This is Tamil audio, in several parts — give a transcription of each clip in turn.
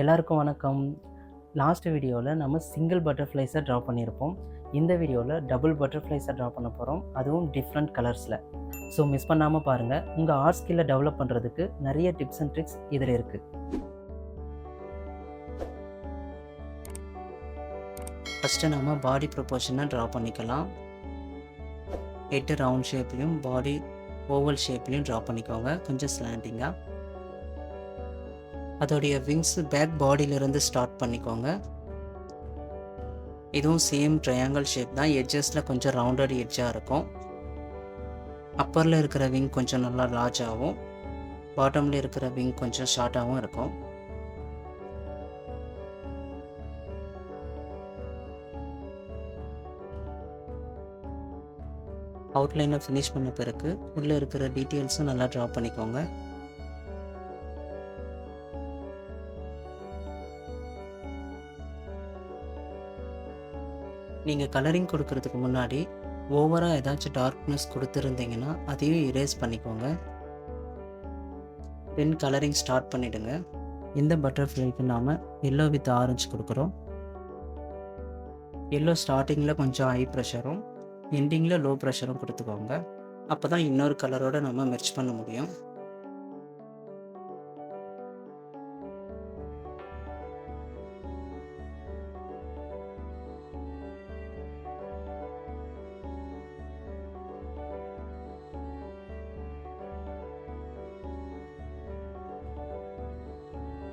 எல்லாருக்கும் வணக்கம். லாஸ்ட் வீடியோவில் நம்ம சிங்கிள் பட்டர்ஃப்ளைஸை ட்ரா பண்ணியிருப்போம். இந்த வீடியோவில் டபுள் பட்டர்ஃப்ளைஸை ட்ரா பண்ண போகிறோம், அதுவும் டிஃப்ரெண்ட் கலர்ஸில். ஸோ மிஸ் பண்ணாமல் பாருங்கள். உங்கள் ஆர்ட் ஸ்கில்லை டெவலப் பண்ணுறதுக்கு நிறைய டிப்ஸ் அண்ட் ட்ரிக்ஸ் இதில் இருக்குது. ஃபஸ்ட்டு நம்ம பாடி ப்ரொபோர்ஷனை ட்ரா பண்ணிக்கலாம். ஹெட்டு ரவுண்ட் ஷேப்லேயும் பாடி ஓவல் ஷேப்லேயும் ட்ரா பண்ணிக்கோங்க, கொஞ்சம் ஸ்லாண்டிங்காக. அதோடைய விங்ஸ் பேக் பாடியிலிருந்து ஸ்டார்ட் பண்ணிக்கோங்க. இதுவும் சேம் ட்ரையாங்கிள் ஷேப் தான், எட்ஜஸில் கொஞ்சம் ரவுண்டட் எட்ஜாக இருக்கும். அப்பரில் இருக்கிற விங் கொஞ்சம் நல்லா லார்ஜாகவும், பாட்டமில் இருக்கிற விங் கொஞ்சம் ஷார்ட்டாகவும் இருக்கும். அவுட்லைனை ஃபினிஷ் பண்ண பிறகு உள்ளே இருக்கிற டீட்டெயில்ஸும் நல்லா ட்ரா பண்ணிக்கோங்க. நீங்கள் கலரிங் கொடுக்கறதுக்கு முன்னாடி ஓவராக ஏதாச்சும் டார்க்னஸ் கொடுத்துருந்தீங்கன்னா அதையும் இரேஸ் பண்ணிக்கோங்க. தென் கலரிங் ஸ்டார்ட் பண்ணிவிடுங்க. இந்த பட்டர்ஃப்ளைக்கு நாம் எல்லோ வித் ஆரஞ்சு கொடுக்குறோம். எல்லோ ஸ்டார்டிங்கில் கொஞ்சம் ஹை ப்ரெஷரும் எண்டிங்கில் லோ ப்ரெஷரும் கொடுத்துக்கோங்க. அப்போ தான் இன்னொரு கலரோடு நம்ம மெர்ச் பண்ண முடியும்.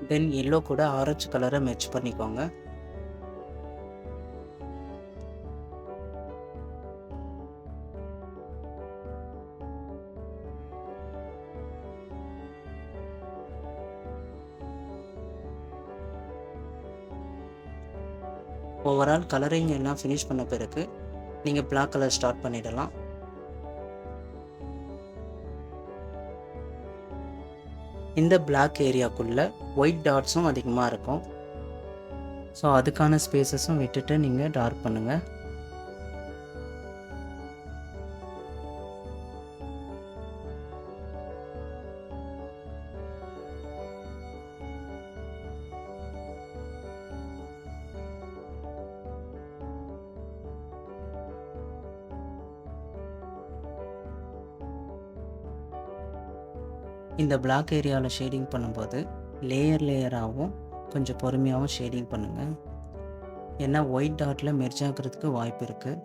தென் எல்லோ கூட ஆரஞ்சு கலரை மெர்ச் பண்ணிக்கோங்க. ஓவரால் கலரிங் எல்லாம் ஃபினிஷ் பண்ண பிறகு நீங்கள் பிளாக் கலர் ஸ்டார்ட் பண்ணிடலாம். இந்த பிளாக் ஏரியாக்குள்ளே ஒயிட் டாட்ஸும் அதிகமாக இருக்கும். ஸோ அதுக்கான ஸ்பேஸஸும் விட்டுட்டு நீங்கள் டார்க் பண்ணுங்கள். இந்த பிளாக் ஏரியாவில் ஷேடிங் பண்ணும்போது லேயராகவும் கொஞ்சம் பொறுமையாகவும் ஷேடிங் பண்ணுங்கள். ஏன்னா ஒயிட் டாட்டில் மெர்ஜ் ஆகிறதுக்கு வாய்ப்பு இருக்குது.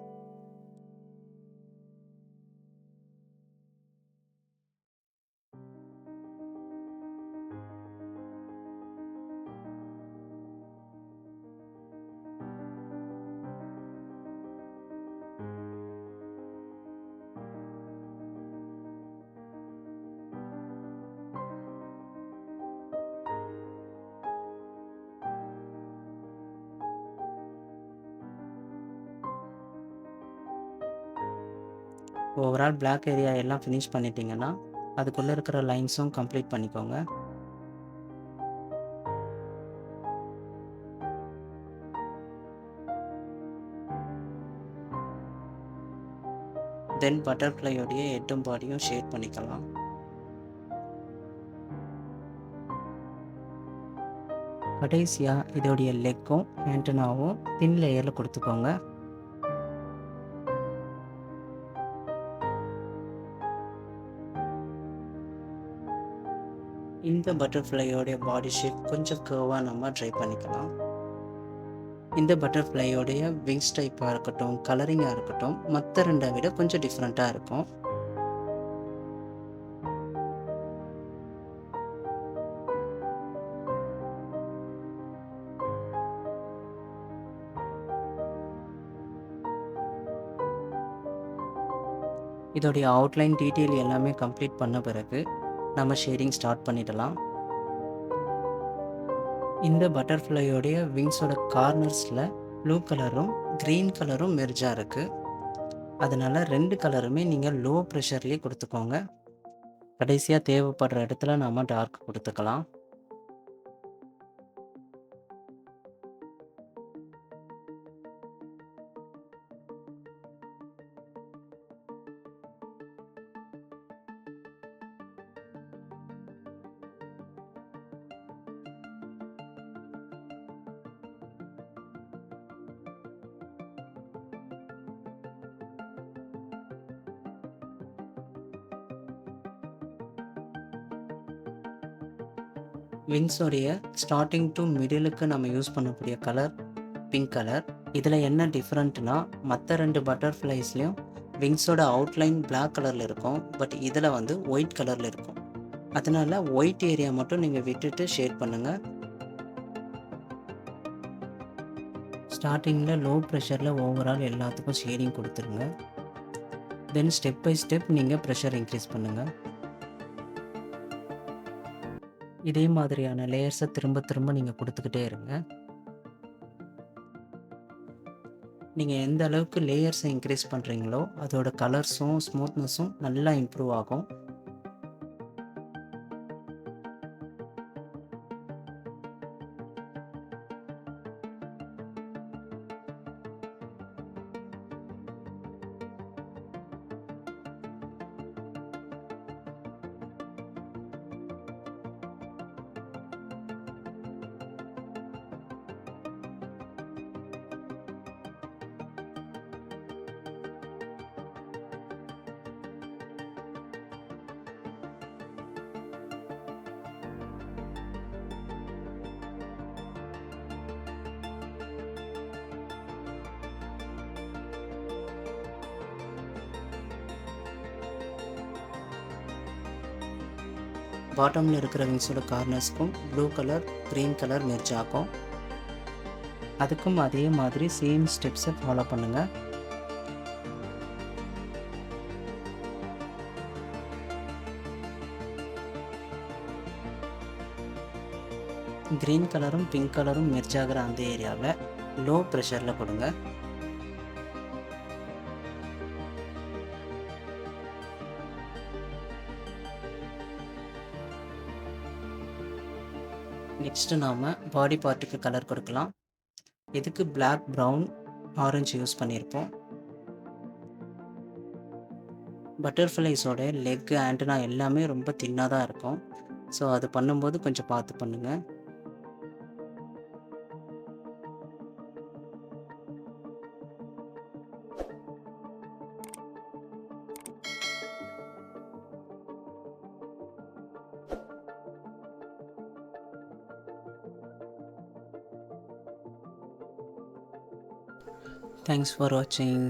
ஓவரால் பிளாக் ஏரியா எல்லாம் ஃபினிஷ் பண்ணிட்டீங்கன்னா அதுக்குள்ளே இருக்கிற லைன்ஸும் கம்ப்ளீட் பண்ணிக்கோங்க. தென் பட்டர்ஃப்ளையோடைய ஹெட்டும் பாடியும் ஷேட் பண்ணிக்கலாம். கடைசியாக இதோடைய லெக்கும் ஆண்டனாவும் தின் லேயரில் கொடுத்துக்கோங்க. இந்த பட்டர்ஃப்ளையோடைய பாடி ஷேப் கொஞ்சம் கர்வாக நம்ம ட்ரை பண்ணிக்கலாம். இந்த பட்டர்ஃப்ளையோடைய விங்ஸ் டைப்பாக இருக்கட்டும், கலரிங்காக இருக்கட்டும், மற்ற ரெண்டை விட கொஞ்சம் டிஃப்ரெண்ட்டாக இருக்கும். இதோடைய அவுட்லைன் டீட்டெயில் எல்லாமே கம்ப்ளீட் பண்ண பிறகு நம்ம ஷேடிங் ஸ்டார்ட் பண்ணிடலாம். இந்த பட்டர்ஃப்ளையோடைய விங்ஸோட கார்னர்ஸில் ப்ளூ கலரும் க்ரீன் கலரும் மெர்ஜாக இருக்குது. அதனால் ரெண்டு கலருமே நீங்கள் லோ ப்ரெஷர்லேயே கொடுத்துக்கோங்க. கடைசியாக தேவைப்படுற இடத்துல நாம் டார்க் கொடுத்துக்கலாம். விங்ஸோடைய ஸ்டார்டிங் டு மிடிலுக்கு நம்ம யூஸ் பண்ணக்கூடிய கலர் பிங்க் கலர். இதில் என்ன டிஃப்ரெண்ட்னா, மற்ற 2 பட்டர்ஃப்ளைஸ்லேயும் விங்ஸோட அவுட்லைன் Black கலரில் இருக்கும். பட் இதில் வந்து ஒயிட் கலரில் இருக்கும். அதனால் ஒயிட் ஏரியா மட்டும் நீங்கள் விட்டுட்டு ஷேட் பண்ணுங்கள். ஸ்டார்டிங்கில் லோ ப்ரெஷரில் ஓவரால் எல்லாத்துக்கும் ஷேடிங் கொடுத்துருங்க. தென் ஸ்டெப் பை ஸ்டெப் நீங்கள் ப்ரெஷர் இன்க்ரீஸ் பண்ணுங்கள். இதே மாதிரியான லேயர்ஸை திரும்ப திரும்ப நீங்கள் கொடுத்துக்கிட்டே இருங்க. நீங்கள் எந்த அளவுக்கு லேயர்ஸை இன்க்ரீஸ் பண்ணுறீங்களோ அதோட கலர்ஸும் ஸ்மூத்னஸும் நல்லா இம்ப்ரூவ் ஆகும். பாட்டமில் இருக்கிற விங்ஸோட கார்னர்ஸ்க்கும் blue colour green colour merge ஆகும். அதுக்கும் அதே மாதிரி சேம் ஸ்டெப்ஸை ஃபாலோ பண்ணுங்கள். க்ரீன் கலரும் பிங்க் கலரும் மெர்ஜ் ஆகிற அந்த ஏரியாவை லோ ப்ரெஷரில் கொடுங்க. நெக்ஸ்ட்டு நாம் பாடி பார்ட்டுக்கு கலர் கொடுக்கலாம். இதுக்கு Black, ப்ரௌன், ஆரஞ்சு யூஸ் பண்ணியிருப்போம். பட்டர்ஃப்ளைஸோட லெக், ஆண்டனா எல்லாமே ரொம்ப தின்னாக தான் இருக்கும். ஸோ அது பண்ணும்போது கொஞ்சம் பார்த்து பண்ணுங்கள். Thanks for watching.